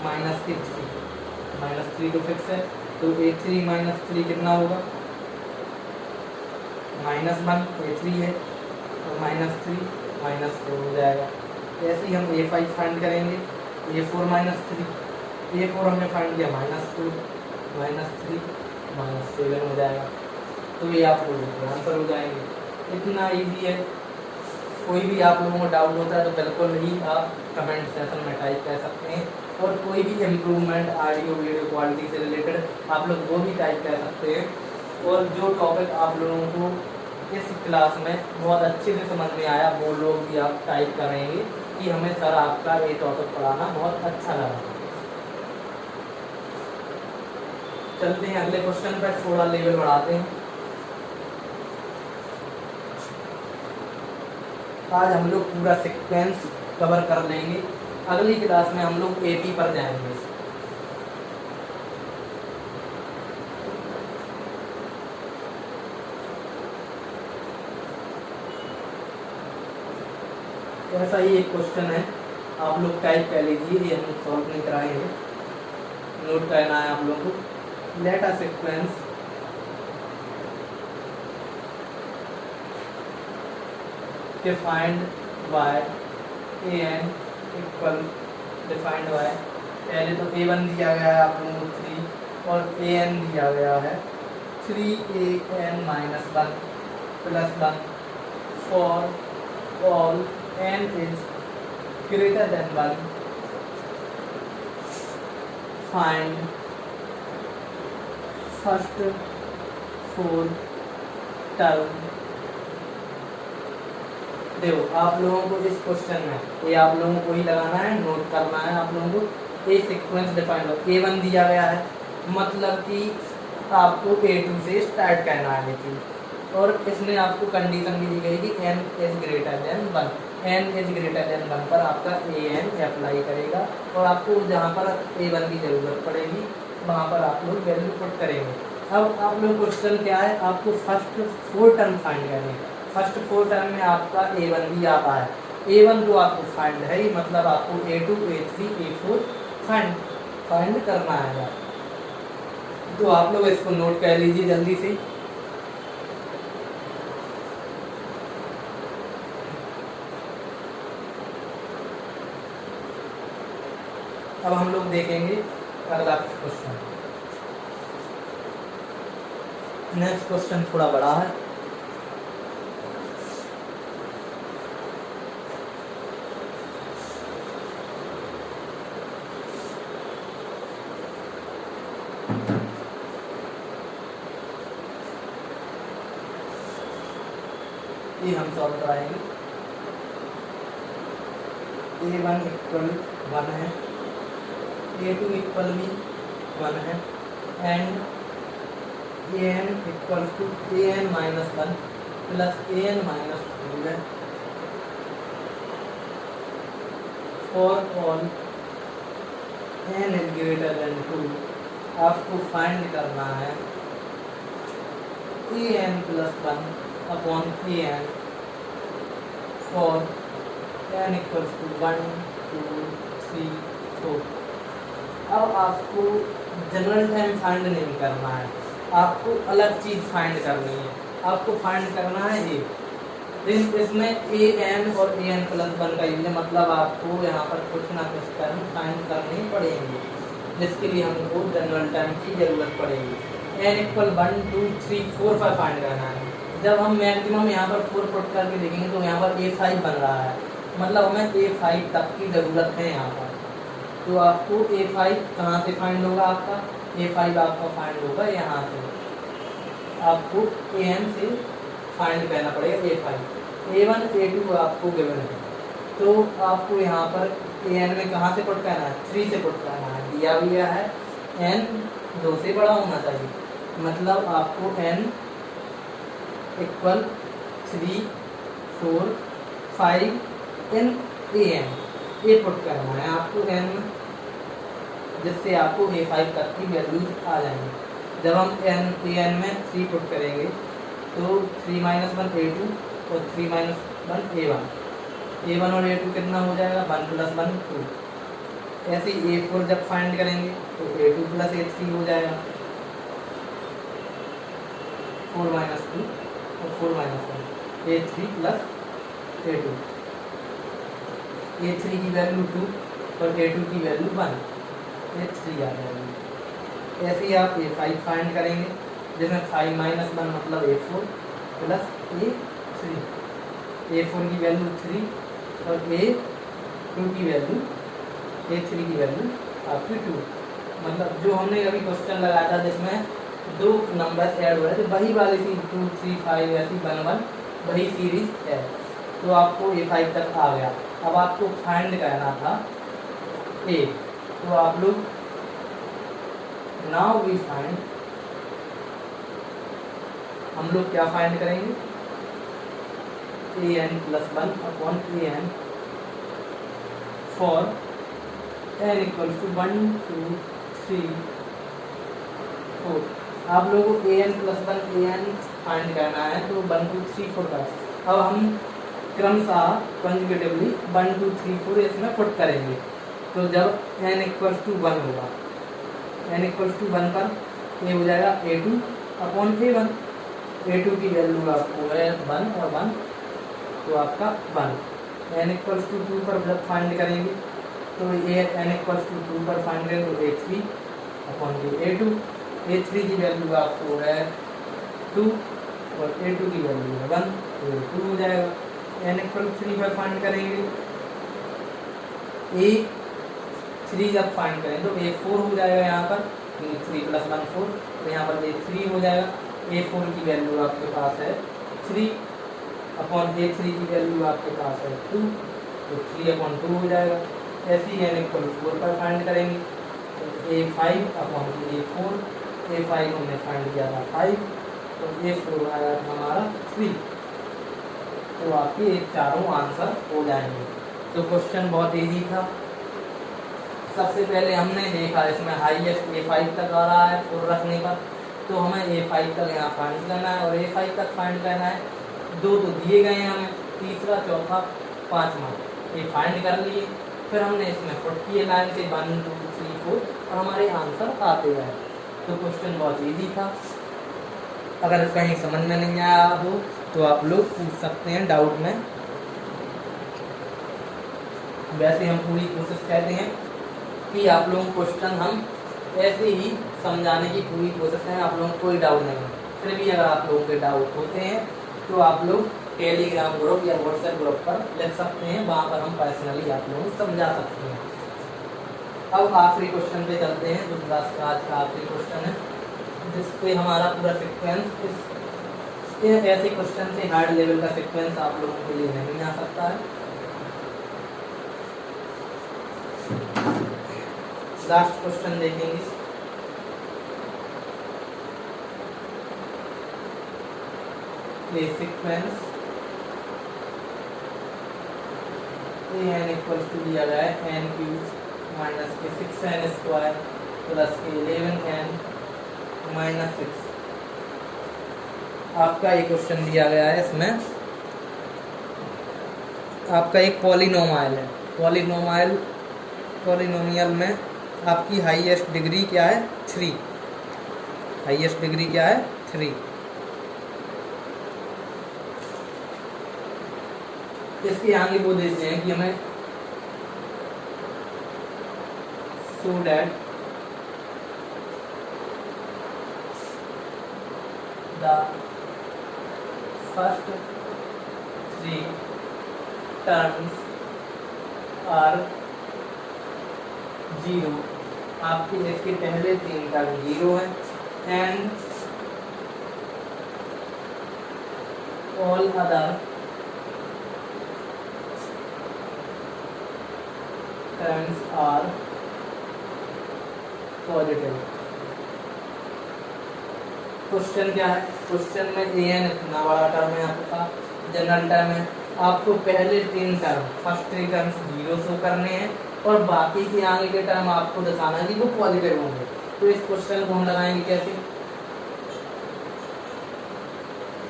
-3 तो फिक्स है, तो A3 -3 कितना होगा -1, A3 है तो -3 -4 हो जाएगा। ऐसे ही हम A5 फाइंड करेंगे, A4 -3, A4 हमने फाइंड किया -2 -3 -7 हो जाएगा। तो ये आप लोगों को आंसर हो जाएंगे। इतना इजी है। कोई भी आप लोगों को डाउट होता है तो बिल्कुल ही आप कमेंट सेक्शन में टाइप कर सकते हैं, और कोई भी इम्प्रूवमेंट ऑडियो वीडियो क्वालिटी से रिलेटेड आप लोग वो भी टाइप कर सकते हैं। और जो टॉपिक आप लोगों को इस क्लास में बहुत अच्छे से समझ में आया वो लोग भी आप टाइप करेंगे कि हमें सर आपका ये टॉपिक पढ़ाना बहुत अच्छा लगा। चलते हैं अगले क्वेश्चन पर, थोड़ा लेवल बढ़ाते हैं। आज हम लोग पूरा सीक्वेंस कवर कर लेंगे, अगली क्लास में हम लोग AP पर जाएंगे। ऐसा ही एक क्वेश्चन है, आप लोग टाइप कर लीजिए, ये हम सॉल्व नहीं कराएंगे, नोट करना है आप लोगों को। Let a sequence defined by an equal defined by, पहले तो A1 दिया गया है आप लोगों को 3 और AN दिया गया है 3AN -1 + 1 for all n is greater than 1 find first 4 term। देखो आप लोगों को इस क्वेश्चन में ये आप लोगों को ही लगाना है, नोट करना है आप लोगों को। ए सीक्वेंस डिफाइंड हो, A1 दिया गया है, मतलब कि आपको A2 से स्टार्ट करना है लेकिन, और इसमें आपको कंडीशन भी दी गई कि n is greater then 1। n is greater then 1 पर आपका AN अप्लाई करेगा, और आपको जहाँ पर A1 की ज़रूरत पड़ेगी वहाँ पर आप लोग वैल्यू पुट करेंगे। अब आप लोग क्वेश्चन क्या है, आपको फर्स्ट 4 टर्म फाइंड करने हैं। फर्स्ट 4 टर्म में आपका A1 भी आता है, A1 जो आपको फाइंड है, मतलब आपको A2 A3 A4 फाइंड करना है। तो आप लोग इसको नोट कर लीजिए जल्दी से। अब हम लोग देखेंगे अगला क्वेश्चन। नेक्स्ट क्वेश्चन थोड़ा बड़ा है। ये हम सॉल्व कराएंगे। a1 इक्वल 1 है, a2 इक्वल भी 1 है, and an equal to an minus 1 plus an minus 2 है। For all n is greater than 2 आपको फाइंड करना है an plus 1 upon an for n equals to 1 2 3 4। अब आपको जनरल टाइम फाइंड नहीं करना है, आपको अलग चीज़ फाइंड करनी है। आपको फाइंड करना है ये, इसमें an और an प्लस 1 का यूज है, मतलब आपको यहाँ पर कुछ ना कुछ टर्म फाइंड करने पड़ेंगे, जिसके लिए हमको जनरल टाइम की ज़रूरत पड़ेगी। n इक्वल 1 2 3 4 5 फाइंड करना है। जब हम मैक्सिमम यहाँ पर 4 पुट करके देखेंगे तो यहाँ पर a5 बन रहा है, मतलब हमें a5 तक की ज़रूरत है यहाँ पर। तो आपको a5 कहाँ से फाइंड होगा, आपका a5 आपका फाइंड होगा यहाँ से, आपको an से फाइंड करना पड़ेगा a5। a1 a2 आपको गिवन है, तो आपको यहाँ पर an में कहाँ से पुट करना है, 3 से पुट करना है, दिया भी है n 2 से बड़ा होना चाहिए, मतलब आपको n equal 3 4 5 in an A put करना है आपको n, जिससे आपको a5 तक की वैल्यूज आ जाएंगी। जब हम an में 3 पुट करेंगे तो 3 माइनस 1 a2 और 3 माइनस 1 a1 और a2 कितना हो जाएगा, 1 प्लस 1 2। ऐसे ही a4 जब फाइंड करेंगे तो a2 प्लस a3 हो जाएगा, 4 माइनस 2 और 4 minus 1 a3 plus a2, a3 की वैल्यू 2 और a2 की वैल्यू 1, a3 आ जाएगी। ऐसे ही आप a5 फाइंड करेंगे, जिसमें 5 माइनस 1 मतलब a4 प्लस a3, a4 की वैल्यू 3 और a2 की वैल्यू a3 की वैल्यू आपकी 2। मतलब जो हमने अभी क्वेश्चन लगाया था जिसमें 2 नंबर ऐड हो रहे थे, वही वाली सी 2 3 5 ऐसी 1 1 वही सीरीज है। तो आपको a5 तक आ गया। अब आपको फाइंड करना था a, तो आप लोग नाउ वी फाइंड, हम लोग क्या फाइंड करेंगे, an plus 1 upon an for n equals to 1 2 3 4। आप लोगों को an प्लस 1 an फाइंड करना है, तो 1 2 3 4 का। अब हम क्रमशः कंजुगेटिवली 1 2 3 4 इसमें पुट करेंगे। तो जब n इक्वल्स टू 1 होगा, n इक्वल्स टू 1 पर ये हो जाएगा a2 अपॉन a1, a2 की वैल्यू आपको है 1 और 1, तो आपका 1। n इक्वल्स टू 2 पर जब फाइंड करेंगे तो ये n इक्वल्स टू 2 पर फाइंड करेंगे तो a3 अपॉन a2, a3 की वैल्यू आपको है 2 और a2 की वैल्यू है 1, तो 2 हो जाएगा। n इक्वल 3 पर फाइंड करेंगे, a3 जब फाइंड करें तो a4 हो जाएगा यहाँ पर, 3 प्लस 1 4, तो यहाँ पर a3 हो जाएगा। a4 की वैल्यू आपके पास है 3 अपॉन a3 की वैल्यू आपके पास है 2, तो 3 अपॉन 2 हो जाएगा। ऐसे ही n इक्वल 4 पर फाइंड करेंगे तो a5 अपॉन a4, a5 हमने फाइंड किया था 5, तो a4 आया हमारा 3। तो आपके ये चारों आंसर हो जाएंगे। तो क्वेश्चन बहुत इजी था। सबसे पहले हमने देखा इसमें हाईएस्ट a5 तक आ रहा है 4 रखने पर, तो हमें a5 तक यहाँ फाइंड करना है, और a5 तक फाइंड करना है। 2 तो दिए गए हैं हमें, तीसरा चौथा पाँचवा ये फाइंड कर लिए। फिर हमने इसमें पुट किए लाइन से 1 2 3 4 और हमारे आंसर आते गए। तो क्वेश्चन बहुत इजी था। अगर कहीं समझ में नहीं आया हो तो आप लोग पूछ सकते हैं डाउट में। वैसे हम पूरी कोशिश करते हैं कि आप लोगों को क्वेश्चन हम ऐसे ही समझाने की पूरी कोशिश करें, आप लोगों को कोई डाउट नहीं है। फिर भी अगर आप लोगों के डाउट होते हैं तो आप लोग टेलीग्राम ग्रुप या व्हाट्सएप ग्रुप पर लिख सकते हैं, वहाँ पर हम पर्सनली आप लोगों को समझा सकते हैं। अब आखिरी क्वेश्चन पे चलते हैं, जो क्लास का आज का आखिरी क्वेश्चन है, जिसपे हमारा पूरा सिक्वेंस ऐसे क्वेश्चन से हार्ड लेवल का सिक्वेंस आप लोगों के लिए नहीं आ सकता है। लास्ट क्वेश्चन देखेंगे। ये सीक्वेंस an इक्वल टू दिया गया है n क्यूब माइनस के 6n स्क्वायर प्लस के 11n माइनस 6। आपका एक क्वेश्चन दिया गया है, इसमें आपका एक पॉलिनोमियल है। पॉलिनोमियल में आपकी हाईएस्ट डिग्री क्या है? 3। हाईएस्ट डिग्री क्या है? 3। इसके आगे वो देते हैं कि हमें so that the first 3 terms are 0। आपके इसके पहले 3 टर्म 0 है and all other terms are positive. Question क्या है? क्वेश्चन में an इतना बड़ा टर्म है आपका, जनरल टर्म है, आपको पहले 3 टर्म फर्स्ट 3 टर्म्स 0 शो करने हैं और बाकी के आगे के टर्म आपको दिखाना है कि वो पॉजिटिव होंगे। तो इस क्वेश्चन को हम लगाएंगे कैसे?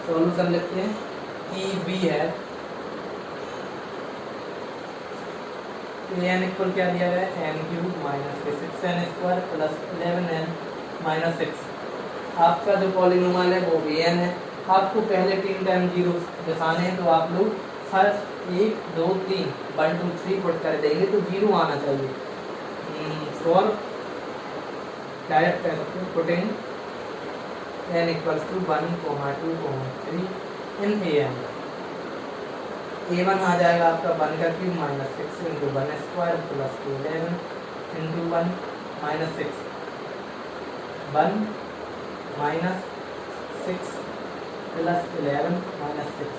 सॉल्यूशन लिखते हैं कि b है an इक्वल क्या दिया गया है? n क्यूब माइनस के 6n square plus 11n minus 6। आपका जो पॉलिनोमियल है वो an है। आपको पहले 3 टाइम 0 दिखाने हैं, तो आप लोग फर्स्ट 1 2 3 1 2 3 पुट कर देंगे तो 0 आना चाहिए। फॉर डायरेक्ट कर सकते हैं putting n equals to 1, 2, 3 in an। a1 आ जाएगा आपका 1 का cube minus 6 into 1 square plus 11 into 1 minus 6। 1 minus 6 plus 11 minus 6।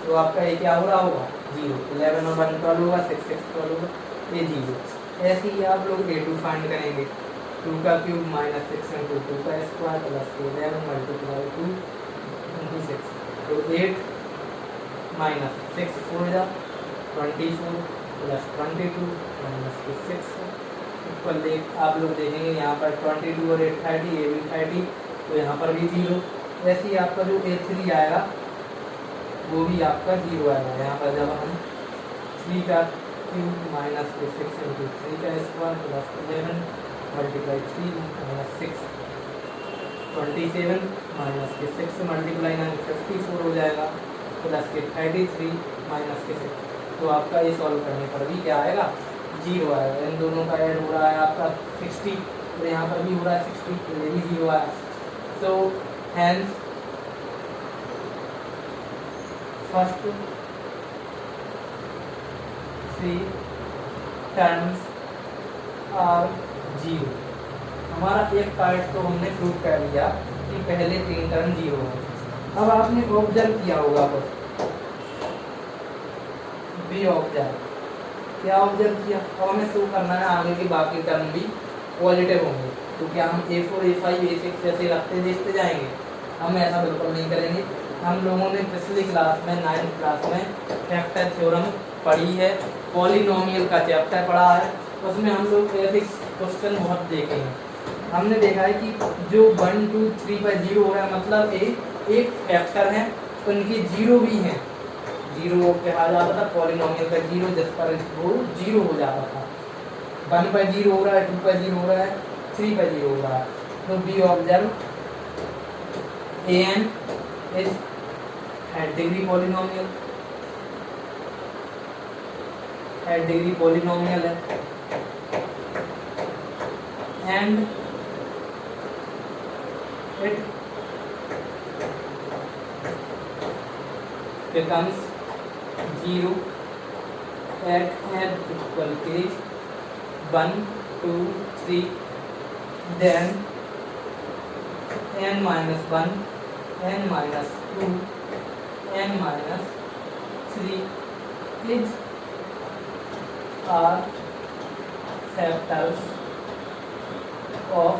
तो आपका ये क्या हो रहा होगा? 0। 11 और 1 12 होगा, 6 6 12 होगा, ये 0। ऐसे ही आप लोग a2 फाइंड करेंगे। 2 का क्यूब माइनस 6 इंटू 2 का स्क्वायर प्लस 11 मल्टीप्लाई 2 इंटू 6। तो 8 माइनस 6 4 जा 24 प्लस 22 माइनस 6 इक्वल आप लोग देखेंगे यहाँ पर 22 और 8 30, ये भी 30, तो यहाँ पर भी 0। ऐसे ही आपका जो a3 आएगा वो भी आपका 0 आएगा। यहाँ पर जब हम 3 का क्यूब माइनस 6 इंटू 3 का square plus 11 multiply 3 minus 6 27 minus के 6 मल्टीप्लाई 9 54 हो जाएगा प्लस के 33 माइनस के 6। तो आपका ये सॉल्व करने पर भी क्या आएगा? 0 आएगा। इन दोनों का ऐड हो रहा है आपका 60, तो यहाँ पर भी हो रहा है 60, तो ये भी 0 आया। तो हैंस फर्स्ट 3 टर्म्स आर 0। हमारा एक पार्ट तो हमने प्रूव कर लिया कि पहले 3 टर्म 0 है। अब आपने ऑब्जर्व किया होगा कुछ भी ऑब्जर्व क्या ऑब्जर्व किया? अब हमें शो करना है आगे के बाकी टर्म भी पॉजिटिव होंगे। तो क्या हम a4 a5 a6 ऐसे रखते देखते जाएंगे? हम ऐसा बिल्कुल नहीं करेंगे। हम लोगों ने पिछली क्लास में 9th क्लास में फैक्टर थ्योरम पढ़ी है, पॉलिनोमियल का चैप्टर पढ़ा है, उसमें हम लोग ऐसे क्वेश्चन बहुत देखे हैं। हमने देखा है कि जो 1 2 3 पर 0 हो रहा है, मतलब एक फैक्टर है उनके 0 भी हैं। 0 कहा जाता था पॉलिनोमियल का 0, जिस पर वो 0 हो जाता था। 1 पर 0 हो रहा है, 2 पर 0 हो रहा है, 3 पर 0 हो रहा है। तो B observe an is head degree polynomial, head degree polynomial है, and it becomes 0 at n equal to 1, 2, 3, then n minus 1, n minus 2, n minus 3 is are factors of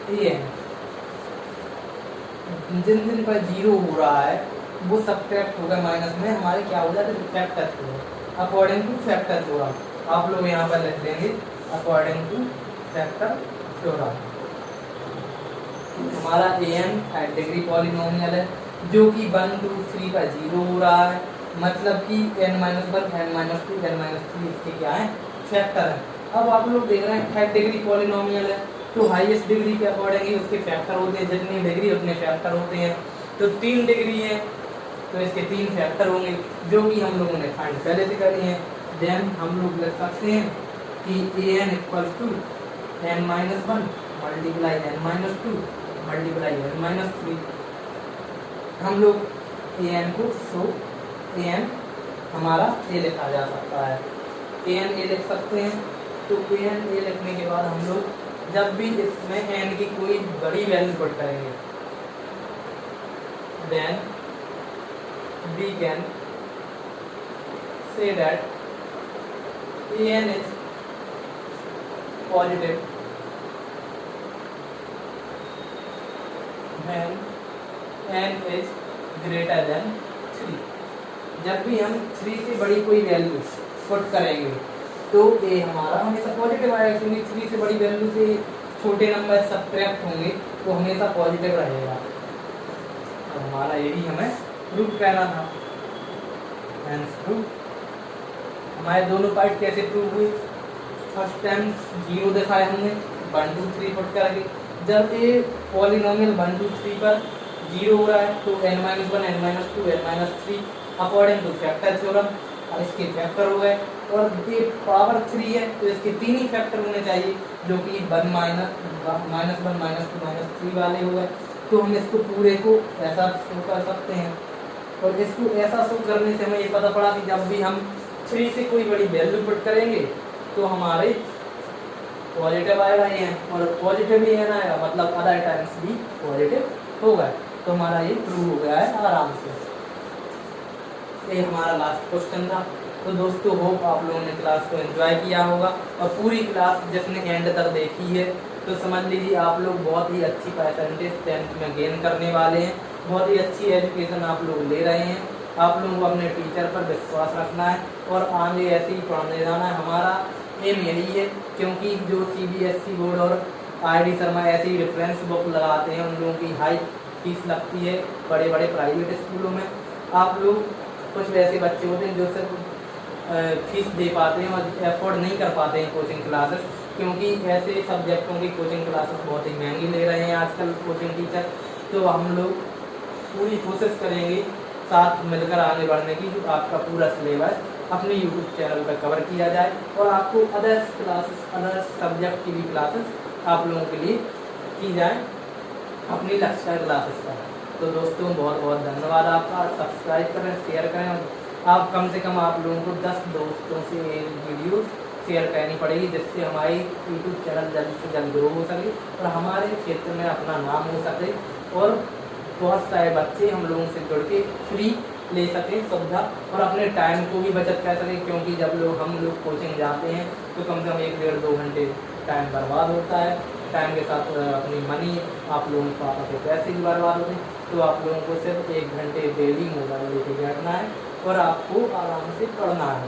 an। जिन जिन पर 0 हो रहा है वो सब्ट्रैक्ट होगा माइनस में, हमारे क्या हो जाते हैं factor theorem, according two factor theorem. आप लोग यहाँ पर लिख देंगे अकॉर्डिंग टू फैक्टर थ्योरम। हमारा an हाई डिग्री पॉलिनोमियल है जो कि 1, 2, 3 पर 0 हो रहा है, मतलब कि n-1, n-2, n-3 इसके क्या है फैक्टर है। अब आप लोग देख रहे हैं हाई डिग्री पॉलिनोमियल है तो हाईएस्ट डिग्री के अकॉर्डिंग ही उसके फैक्टर होते हैं, जितनी डिग्री उतने फैक्टर होते हैं। तो 3 डिग्री है तो इसके 3 फैक्टर होंगे जो कि हम लोगों ने फाइंड पहले से करी हैं। देन हम लोग लिख सकते हैं कि an equal to n-1 multiply n-2 multiply n-3। हम लोग an को an हमारा a लिखा जा सकता है, an a लिख सकते हैं। तो an a लिखने के बाद हम लोग जब भी इसमें n की कोई बड़ी वैल्यू पुट करेंगे then we can say that an is positive when n is greater than 3। जब भी हम 3 से बड़ी कोई वैल्यू पुट करेंगे तो ये हमारा हमेशा पॉजिटिव आएगा, क्योंकि 3 से बड़ी वैल्यू से छोटे नंबर सब्ट्रैक्ट होंगे तो हमेशा पॉजिटिव रहेगा। तो हमारा ये भी हमें प्रूफ करना था। हमारे दोनों पार्ट कैसे प्रूव हुए? फर्स्ट टाइम 0 दिखाया हमने 1, 2, 3 पुट करके। जब ये पॉलिनोमियल 1, 2, 3 पर 0 हो रहा है तो n-1, n-2, n-3 according two factor theorem इसके फैक्टर हो गए। और ये पावर 3 है तो इसके 3 ही फैक्टर होने चाहिए जो कि 1, -1, -2, -3 वाले हो गए। तो हम इसको पूरे को ऐसा शो कर सकते हैं। और इसको ऐसा शो करने से हमें ये पता पड़ा कि जब भी हम 3 से कोई बड़ी वैल्यू पुट करेंगे तो हमारे पॉजिटिव आएगा ये, और पॉजिटिव ही आएगा मतलब अदर टाइम्स भी पॉजिटिव होगा। तो हमारा ये प्रूव हो गया है आराम से। ये हमारा लास्ट क्वेश्चन था। तो दोस्तों होप आप लोगों ने क्लास को एंजॉय किया होगा, और पूरी क्लास जिसने एंड तक देखी है तो समझ लीजिए आप लोग बहुत ही अच्छी परसेंटेज 10th में गेन करने वाले हैं। बहुत ही अच्छी एजुकेशन आप लोग ले रहे हैं। आप लोगों को अपने टीचर पर विश्वास रखना है और आगे ऐसे ही पढ़ने जाना है। हमारा एम यही है, क्योंकि जो CBSE बोर्ड और IIT शर्मा ऐसी रेफरेंस बुक लगाते हैं उन लोगों की हाई फीस लगती है बड़े बड़े प्राइवेट स्कूलों में। आप लोग कुछ वैसे बच्चे होते हैं जो सिर्फ फीस दे पाते हैं और एफोर्ड नहीं कर पाते हैं कोचिंग क्लासेस, क्योंकि ऐसे सब्जेक्टों की कोचिंग क्लासेस बहुत ही महंगी ले रहे हैं आजकल कोचिंग टीचर। तो हम लोग पूरी कोशिश करेंगे साथ मिलकर आगे बढ़ने की, आपका पूरा सिलेबस अपने YouTube चैनल पर कवर किया जाए और आपको अदर्स क्लासेस अदर सब्जेक्ट की भी क्लासेस आप लोगों के लिए की जाए अपनी लक्ष्य क्लासेस पर। तो दोस्तों बहुत बहुत धन्यवाद आपका। सब्सक्राइब करें, शेयर करें। आप कम से कम आप लोगों को 10 दोस्तों से ये वीडियो शेयर करनी पड़ेगी, जिससे हमारी YouTube चैनल जल्द से जल्द ग्रो हो सके और हमारे क्षेत्र में अपना नाम हो सके और बहुत सारे बच्चे हम लोगों से जुड़ के फ्री ले सकें सुविधा और अपने टाइम को भी बचत कर सकें, क्योंकि जब हम लोग कोचिंग जाते हैं तो कम से कम 1, 1.5, 2 घंटे टाइम बर्बाद होता है। टाइम के साथ अपनी मनी आप लोगों को आपके पैसे भी बर्बाद होते हैं। तो आप लोगों को सिर्फ 1 घंटे डेली मोबाइल लेके बैठना है और आपको आराम से पढ़ना है।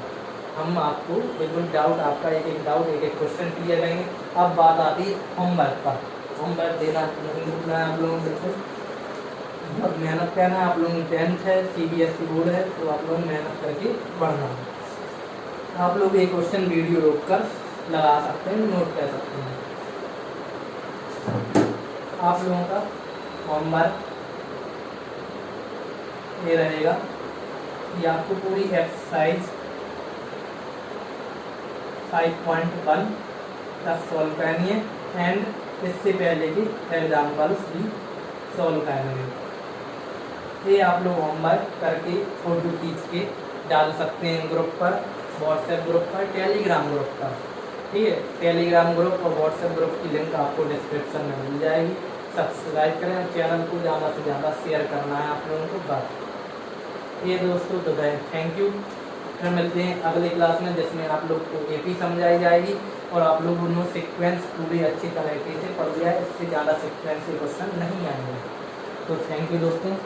हम आपको बिल्कुल डाउट आपका एक एक क्वेश्चन क्लियर करेंगे। अब बात आती है होमवर्क पर। होमवर्क देना नहीं रुकना है आप लोगों को, बिल्कुल बहुत मेहनत करना है। आप लोगों की 10th है, CBSE बोर्ड है, तो आप लोग मेहनत करके पढ़ना है। आप लोग ये क्वेश्चन वीडियो रोक कर लगा सकते हैं, नोट कर सकते हैं। आप लोगों का होमवर्क ये रहेगा कि आपको पूरी एक्सरसाइज 5.1 तक सॉल्व करनी है एंड इससे पहले की एग्जाम्पल्स भी सॉल्व करेंगे। ये आप लोग होमवर्क करके फोटो खींच के डाल सकते हैं ग्रुप पर, व्हाट्सएप ग्रुप पर, टेलीग्राम ग्रुप पर। ठीक है, टेलीग्राम ग्रुप और व्हाट्सएप ग्रुप की लिंक आपको डिस्क्रिप्शन में मिल जाएगी। सब्सक्राइब करें, चैनल को ज़्यादा से ज़्यादा शेयर करना है आप लोगों को बस। ये दोस्तों तो थैंक यू। फिर मिलते हैं अगली क्लास में जिसमें आप लोग को एपी समझाई जाएगी और आप लोगों ने सीक्वेंस पूरी अच्छी तरीके से पढ़ लिया है। इससे ज़्यादा सीक्वेंस के क्वेश्चन नहीं आएंगे। तो थैंक यू दोस्तों।